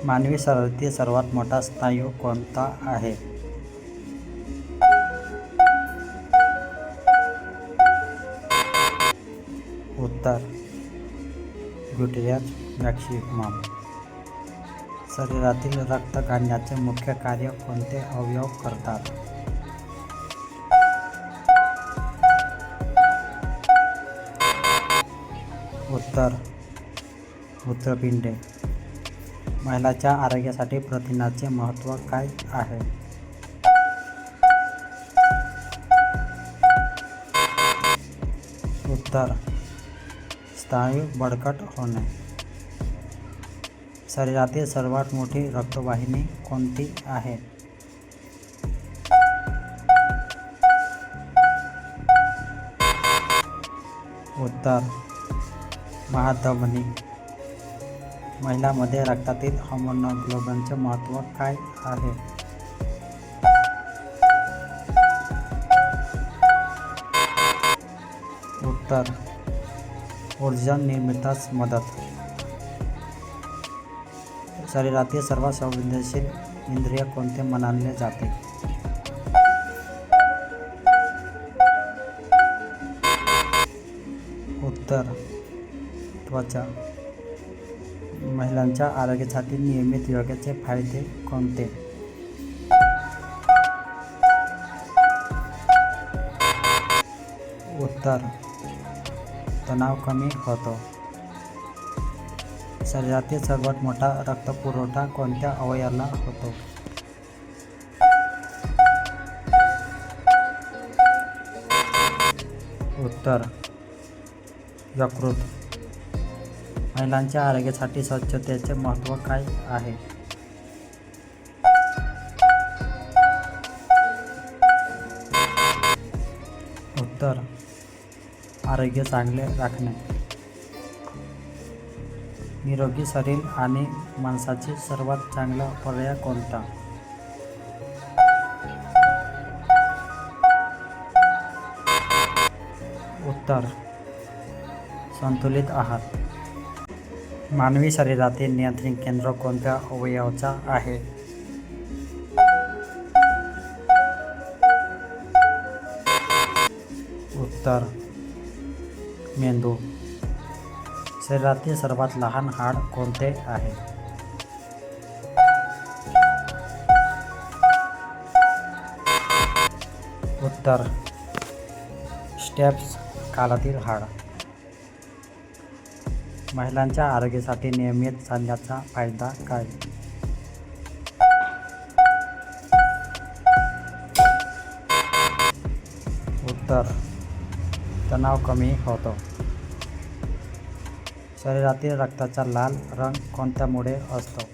मानवी शरीरातील सर्वात मोठा स्नायू कोणता आहे? उत्तर ग्लुटेरियस मॅक्सिमम. शरीरातील रक्त काढण्याचे मुख्य कार्य कोणते अवयव करतात? उत्तर मूत्रपिंडे. महिलांच्या आरोग्यासाठी प्रथिनांचे महत्त्व काय आहे? उत्तर स्नायू बळकट होणे. शरीरातील सर्वात मोठी रक्तवाहिनी कोणती आहे? उत्तर महाधमनी. महिलांमध्ये रक्तातील हिमोग्लोबिनचे महत्त्व काय आहे? उत्तर ऊर्जा निर्मितीस मदत. शरीरातील सर्वात संवेदनशील इंद्रिय कोणते मानले जाते? उत्तर त्वचा. महिलांच्या आरोग्यासाठी नियमित योगाचे फायदे कोणते? उत्तर तणाव कमी होतो. शरीरातील सर्वात मोठा रक्तपुरवठा कोणत्या अवयवाला होतो? उत्तर यकृत. महिलांच्या आरोग्यासाठी स्वच्छतेचे महत्त्व काय आहे? उत्तर आरोग्य चांगले राखणे. निरोगी शरीर आणि माणसाची सर्वात चांगला पर्याय कोणता? उत्तर संतुलित आहार. मानवी शरीरातील नियंत्रण केंद्र कोणत्या अवयवाचा आहे? उत्तर मेंदू. शरीरातील सर्वात लहान हाड कोणते आहे? उत्तर स्टेप्स कालातील हाड. महिलांच्या आरोग्यासाठी नियमित चालण्याचा फायदा काय? उत्तर तणाव कमी होतो. शरीरातील रक्ताचा लाल रंग कोणत्यामुळे असतो?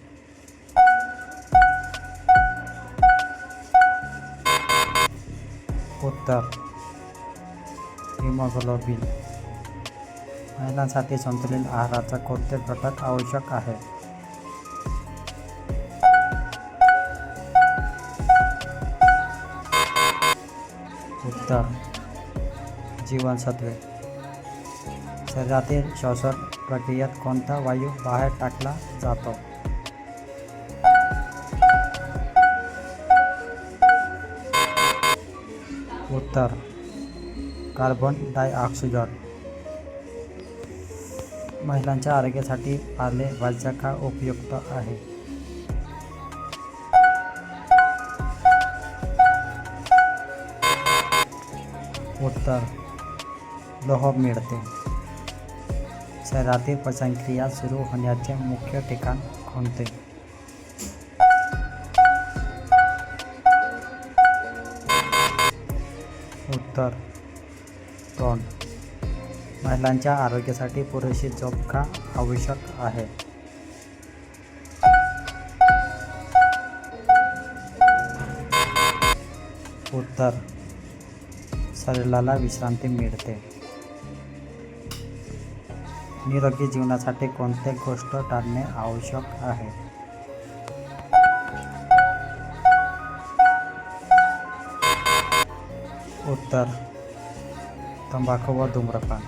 उत्तर हिमोग्लोबिन. महिलांसाठी संतुलित आहाराचा कोणते घटक आवश्यक आहे? उत्तर जीवनसत्वे. शरीरातील श्वसन प्रक्रियेत कोणता वायू बाहेर टाकला जातो? उत्तर कार्बन डायऑक्साईड. महिलांच्या आरोग्यासाठी पालेभाज्या का उपयुक्त आहे? उत्तर लोह मिळते. शरीरातील पचनक्रिया सुरू होण्याचे मुख्य ठिकाण कोणते? उत्तर तोंड. महिलांच्या आरोग्यासाठी पुरेशी झोप का आवश्यक आहे? उत्तर शरीराला विश्रांती मिळते. निरोगी जीवनासाठी कोणती गोष्ट टाळणे आवश्यक आहे? उत्तर तंबाखू व धूम्रपान.